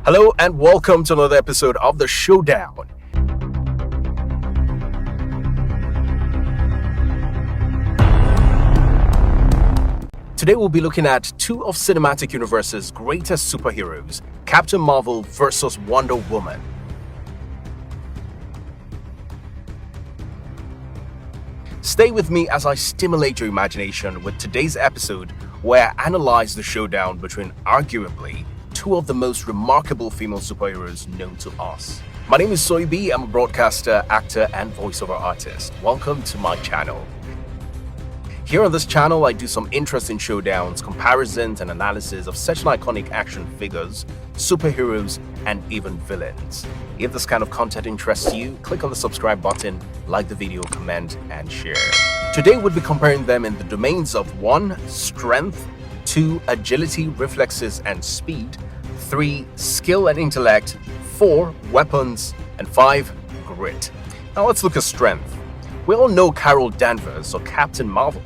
Hello and welcome to another episode of the Showdown. Today we'll be looking at two of cinematic universe's greatest superheroes, Captain Marvel versus Wonder Woman. Stay with me as I stimulate your imagination with today's episode where I analyze the showdown between arguably two of the most remarkable female superheroes known to us. My name is Soibi. I'm a broadcaster, actor, and voiceover artist. Welcome to my channel. Here on this channel, I do some interesting showdowns, comparisons, and analysis of such iconic action figures, superheroes, and even villains. If this kind of content interests you, click on the subscribe button, like the video, comment, and share. Today, we'll be comparing them in the domains of 1. Strength, 2. Agility, reflexes, and speed, 3. Skill and intellect, 4. Weapons, and 5. Grit. Now let's look at strength. We all know Carol Danvers, or Captain Marvel,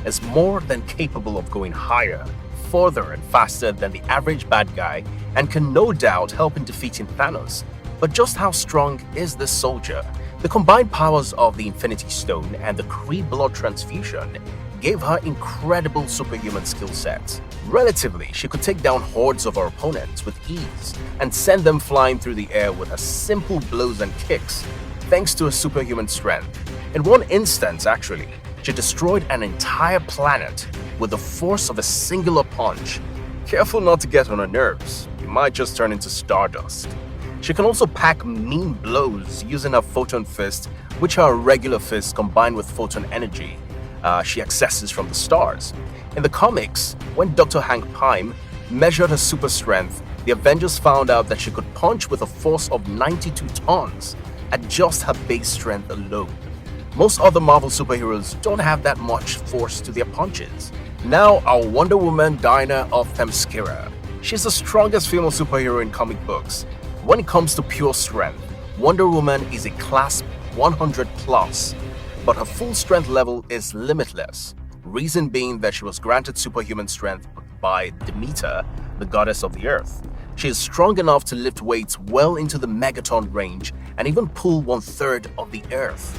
is more than capable of going higher, further, and faster than the average bad guy and can no doubt help in defeating Thanos. But just how strong is this soldier? The combined powers of the Infinity Stone and the Kree blood transfusion gave her incredible superhuman skill sets. Relatively, she could take down hordes of her opponents with ease and send them flying through the air with her simple blows and kicks, thanks to her superhuman strength. In one instance, actually, she destroyed an entire planet with the force of a singular punch. Careful not to get on her nerves, you might just turn into stardust. She can also pack mean blows using her photon fist, which are a regular fist combined with photon energy she accesses from the stars. In the comics, when Dr. Hank Pym measured her super strength, the Avengers found out that she could punch with a force of 92 tons at just her base strength alone. Most other Marvel superheroes don't have that much force to their punches. Now, our Wonder Woman, Diana of Themyscira. She's the strongest female superhero in comic books. When it comes to pure strength, Wonder Woman is a class 100 plus, but her full strength level is limitless. Reason being that she was granted superhuman strength by Demeter, the goddess of the earth. She is strong enough to lift weights well into the megaton range and even pull 1/3 of the earth.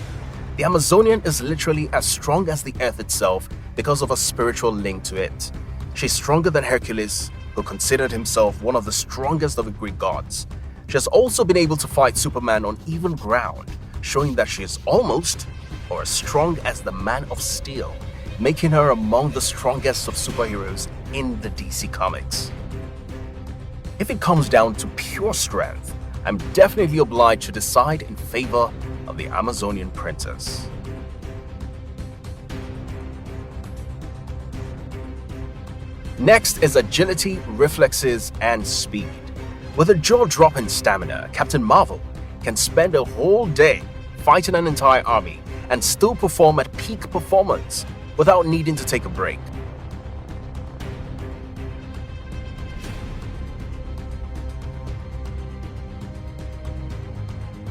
The Amazonian is literally as strong as the earth itself because of a spiritual link to it. She's stronger than Hercules, who considered himself one of the strongest of the Greek gods. She has also been able to fight Superman on even ground, showing that she is almost or as strong as the Man of Steel, making her among the strongest of superheroes in the DC Comics. If it comes down to pure strength, I'm definitely obliged to decide in favor of the Amazonian princess. Next is agility, reflexes, and speed. With a jaw-dropping stamina, Captain Marvel can spend a whole day fighting an entire army and still perform at peak performance without needing to take a break.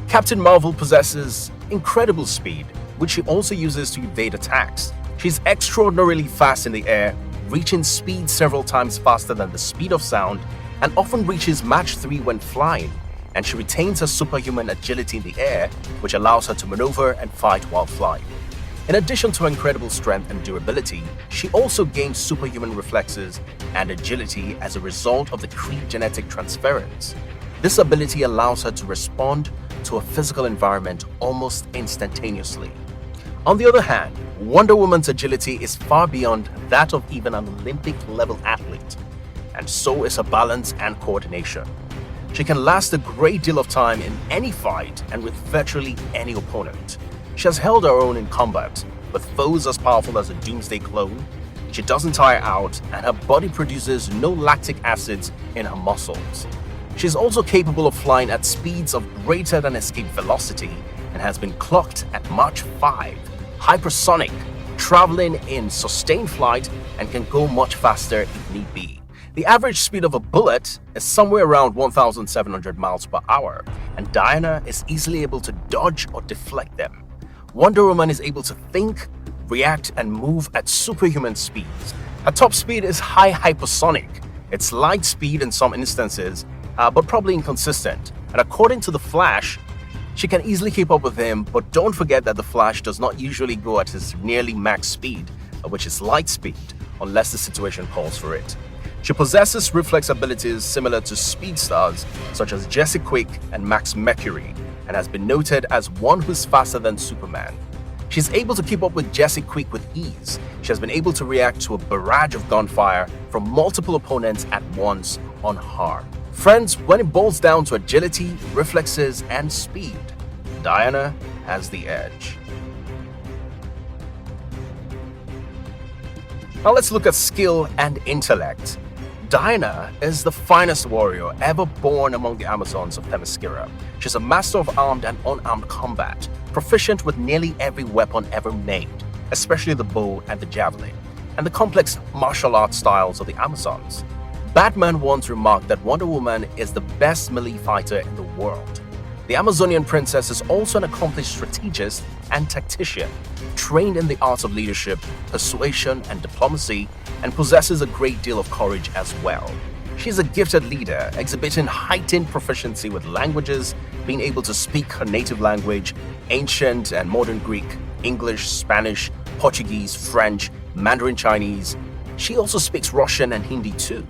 Captain Marvel possesses incredible speed, which she also uses to evade attacks. She's extraordinarily fast in the air, reaching speed several times faster than the speed of sound, and often reaches Mach 3 when flying, and she retains her superhuman agility in the air, which allows her to maneuver and fight while flying. In addition to her incredible strength and durability, she also gains superhuman reflexes and agility as a result of the Kree genetic transference. This ability allows her to respond to a physical environment almost instantaneously. On the other hand, Wonder Woman's agility is far beyond that of even an Olympic-level athlete, and so is her balance and coordination. She can last a great deal of time in any fight and with virtually any opponent. She has held her own in combat with foes as powerful as a Doomsday clone. She doesn't tire out, and her body produces no lactic acids in her muscles. She's also capable of flying at speeds of greater than escape velocity and has been clocked at Mach 5, hypersonic, traveling in sustained flight, and can go much faster if need be. The average speed of a bullet is somewhere around 1,700 miles per hour, and Diana is easily able to dodge or deflect them. Wonder Woman is able to think, react, and move at superhuman speeds. Her top speed is high hypersonic. Its light speed in some instances but probably inconsistent. And according to The Flash, she can easily keep up with him, but don't forget that The Flash does not usually go at his nearly max speed, which is light speed, unless the situation calls for it. She possesses reflex abilities similar to speed stars such as Jesse Quick and Max Mercury, and has been noted as one who's faster than Superman. She's able to keep up with Jesse Quick with ease. She has been able to react to a barrage of gunfire from multiple opponents at once unharmed. Friends, when it boils down to agility, reflexes, and speed, Diana has the edge. Now let's look at skill and intellect. Diana is the finest warrior ever born among the Amazons of Themyscira. She's a master of armed and unarmed combat, proficient with nearly every weapon ever made, especially the bow and the javelin, and the complex martial arts styles of the Amazons. Batman once remarked that Wonder Woman is the best melee fighter in the world. The Amazonian princess is also an accomplished strategist and tactician, trained in the arts of leadership, persuasion, and diplomacy, and possesses a great deal of courage as well. She is a gifted leader, exhibiting heightened proficiency with languages, being able to speak her native language, ancient and modern Greek, English, Spanish, Portuguese, French, Mandarin Chinese. She also speaks Russian and Hindi too.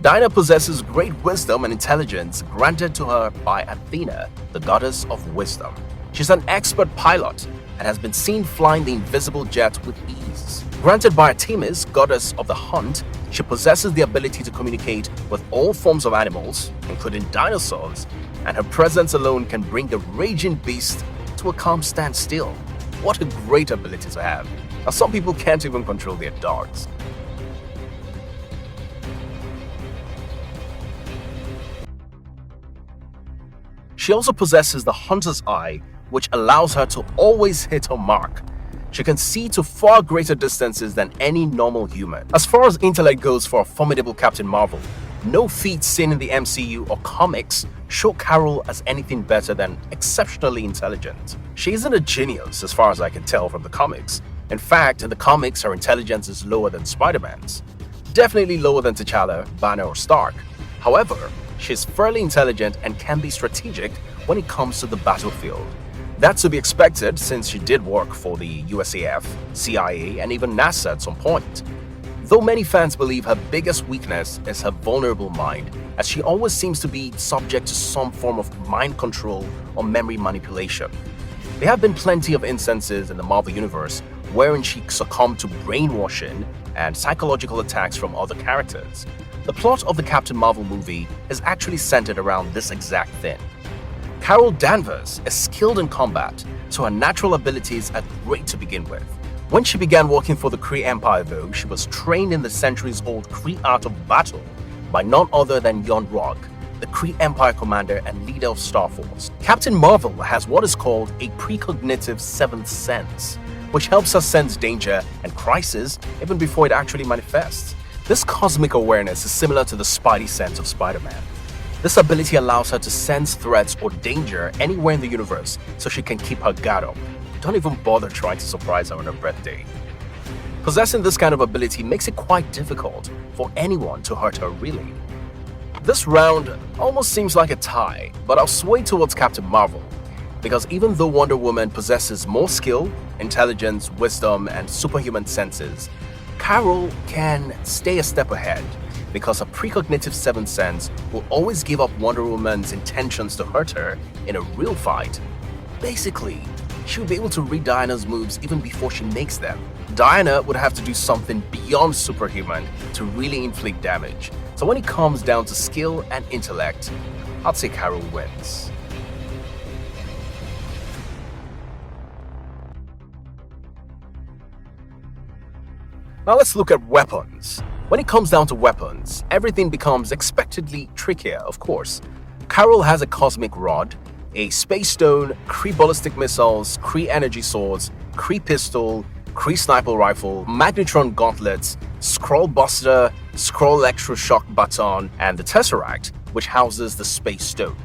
Diana possesses great wisdom and intelligence granted to her by Athena, the goddess of wisdom. She's an expert pilot and has been seen flying the invisible jet with ease. Granted by Artemis, goddess of the hunt, she possesses the ability to communicate with all forms of animals, including dinosaurs, and her presence alone can bring the raging beast to a calm standstill. What a great ability to have. Now, some people can't even control their dogs. She also possesses the hunter's eye, which allows her to always hit her mark. She can see to far greater distances than any normal human. As far as intellect goes for a formidable Captain Marvel, no feats seen in the MCU or comics show Carol as anything better than exceptionally intelligent. She isn't a genius as far as I can tell from the comics. In fact, in the comics, her intelligence is lower than Spider-Man's. Definitely lower than T'Challa, Banner, or Stark. However, she's fairly intelligent and can be strategic when it comes to the battlefield. That's to be expected since she did work for the USAF, CIA, and even NASA at some point. Though many fans believe her biggest weakness is her vulnerable mind, as she always seems to be subject to some form of mind control or memory manipulation. There have been plenty of instances in the Marvel Universe wherein she succumbed to brainwashing and psychological attacks from other characters. The plot of the Captain Marvel movie is actually centered around this exact thing. Carol Danvers is skilled in combat, so her natural abilities are great to begin with. When she began working for the Kree Empire though, she was trained in the centuries-old Kree art of battle by none other than Yon Rogg, the Kree Empire commander and leader of Star Force. Captain Marvel has what is called a precognitive seventh sense, which helps her sense danger and crisis even before it actually manifests. This cosmic awareness is similar to the Spidey sense of Spider-Man. This ability allows her to sense threats or danger anywhere in the universe so she can keep her guard up. Don't even bother trying to surprise her on her birthday. Possessing this kind of ability makes it quite difficult for anyone to hurt her really. This round almost seems like a tie, but I'll sway towards Captain Marvel, because even though Wonder Woman possesses more skill, intelligence, wisdom, and superhuman senses, Carol can stay a step ahead because her precognitive seventh sense will always give up Wonder Woman's intentions to hurt her in a real fight. Basically, she will be able to read Diana's moves even before she makes them. Diana would have to do something beyond superhuman to really inflict damage. So when it comes down to skill and intellect, I'd say Carol wins. Now let's look at weapons. When it comes down to weapons, everything becomes expectedly trickier, of course. Carol has a cosmic rod, a space stone, Kree ballistic missiles, Kree energy swords, Kree pistol, Kree sniper rifle, magnetron gauntlets, Skrull buster, Skrull electroshock baton, and the Tesseract, which houses the space stone.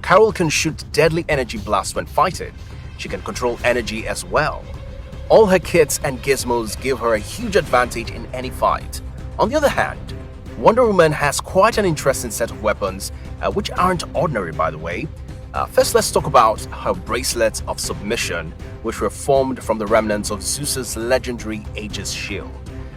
Carol can shoot deadly energy blasts when fighting. She can control energy as well. All her kits and gizmos give her a huge advantage in any fight. On the other hand, Wonder Woman has quite an interesting set of weapons, which aren't ordinary, by the way. First, let's talk about her bracelets of submission, which were formed from the remnants of Zeus's legendary Aegis shield.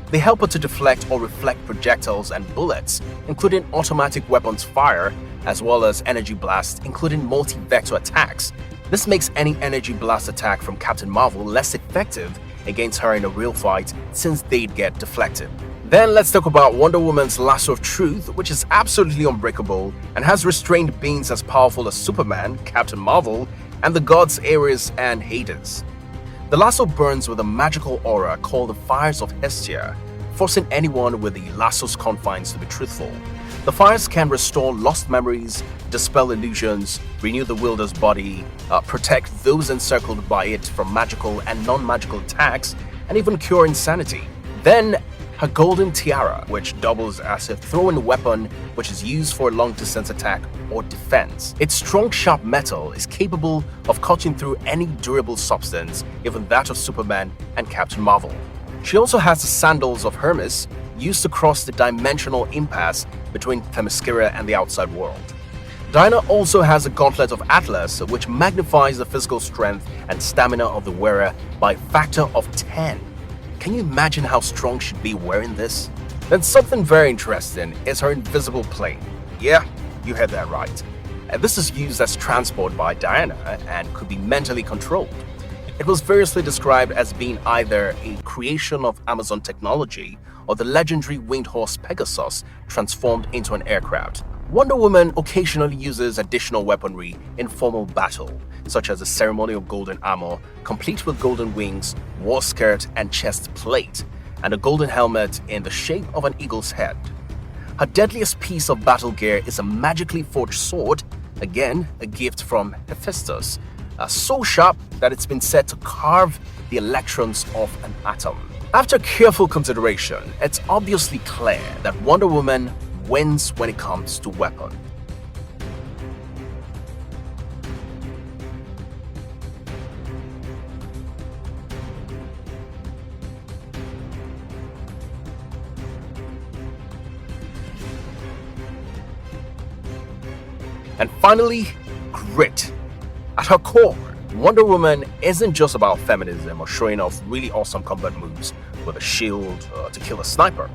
They help her to deflect or reflect projectiles and bullets, including automatic weapons fire, as well as energy blasts, including multi-vector attacks. This makes any energy blast attack from Captain Marvel less effective against her in a real fight, since they'd get deflected. Then let's talk about Wonder Woman's lasso of truth, which is absolutely unbreakable and has restrained beings as powerful as Superman, Captain Marvel, and the gods Ares and Hades. The lasso burns with a magical aura called the Fires of Hestia, forcing anyone with the lasso's confines to be truthful. The fires can restore lost memories, dispel illusions, renew the wielder's body, protect those encircled by it from magical and non-magical attacks, and even cure insanity. Then, her golden tiara, which doubles as a throw-in weapon which is used for a long-distance attack or defense. Its strong, sharp metal is capable of cutting through any durable substance, even that of Superman and Captain Marvel. She also has the sandals of Hermes, used to cross the dimensional impasse between Themyscira and the outside world. Diana also has a gauntlet of Atlas, which magnifies the physical strength and stamina of the wearer by a factor of 10. Can you imagine how strong she'd be wearing this? Then something very interesting is her invisible plane. Yeah, you heard that right. This is used as transport by Diana and could be mentally controlled. It was variously described as being either a creation of Amazon technology or the legendary winged horse Pegasus transformed into an aircraft. Wonder Woman occasionally uses additional weaponry in formal battle, such as the ceremonial golden armor, complete with golden wings, war skirt and chest plate, and a golden helmet in the shape of an eagle's head. Her deadliest piece of battle gear is a magically forged sword, again a gift from Hephaestus, so sharp that it's been said to carve the electrons off an atom. After careful consideration, it's obviously clear that Wonder Woman wins when it comes to weapon. And finally, grit. At her core, Wonder Woman isn't just about feminism or showing off really awesome combat moves with a shield to kill a sniper.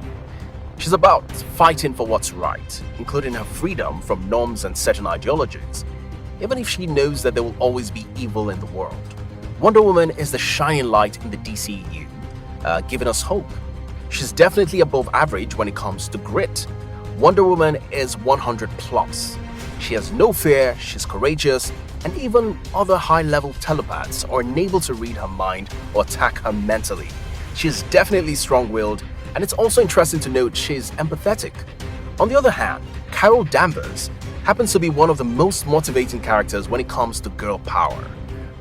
She's about fighting for what's right, including her freedom from norms and certain ideologies, even if she knows that there will always be evil in the world. Wonder Woman is the shining light in the DCEU, giving us hope. She's definitely above average when it comes to grit. Wonder Woman is 100 plus. She has no fear, she's courageous, and even other high-level telepaths are unable to read her mind or attack her mentally. She is definitely strong-willed, and it's also interesting to note she's empathetic. On the other hand, Carol Danvers happens to be one of the most motivating characters when it comes to girl power.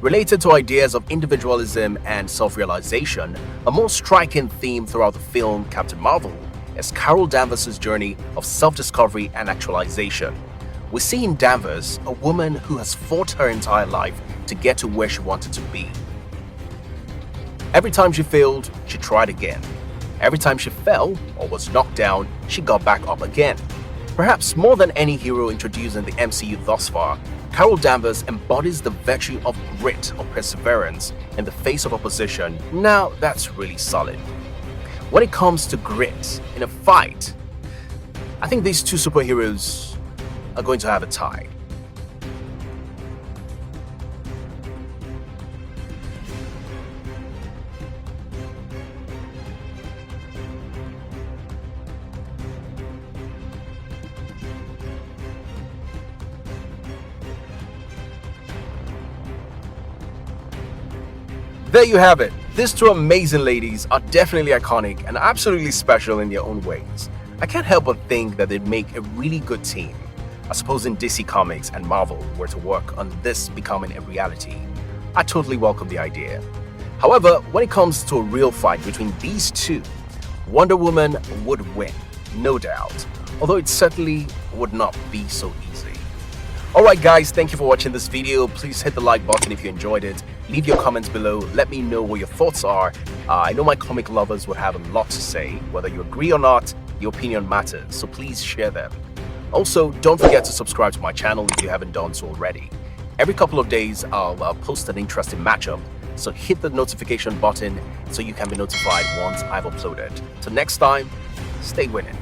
Related to ideas of individualism and self-realization, a more striking theme throughout the film Captain Marvel is Carol Danvers' journey of self-discovery and actualization. We see in Danvers a woman who has fought her entire life to get to where she wanted to be. Every time she failed, she tried again. Every time she fell or was knocked down, she got back up again. Perhaps more than any hero introduced in the MCU thus far, Carol Danvers embodies the virtue of grit or perseverance in the face of opposition. Now that's really solid. When it comes to grit in a fight, I think these two superheroes are going to have a tie. There you have it. These two amazing ladies are definitely iconic and absolutely special in their own ways. I can't help but think that they'd make a really good team. I suppose in DC Comics and Marvel were to work on this becoming a reality, I totally welcome the idea. However, when it comes to a real fight between these two, Wonder Woman would win, no doubt, although it certainly would not be so easy. Alright guys, thank you for watching this video. Please hit the like button if you enjoyed it. Leave your comments below, let me know what your thoughts are. I know my comic lovers would have a lot to say. Whether you agree or not, Your opinion matters, so please share them. Also, don't forget to subscribe to my channel if you haven't done so already. Every couple of days, I'll post an interesting matchup, so hit the notification button so you can be notified once I've uploaded. Till next time, stay winning.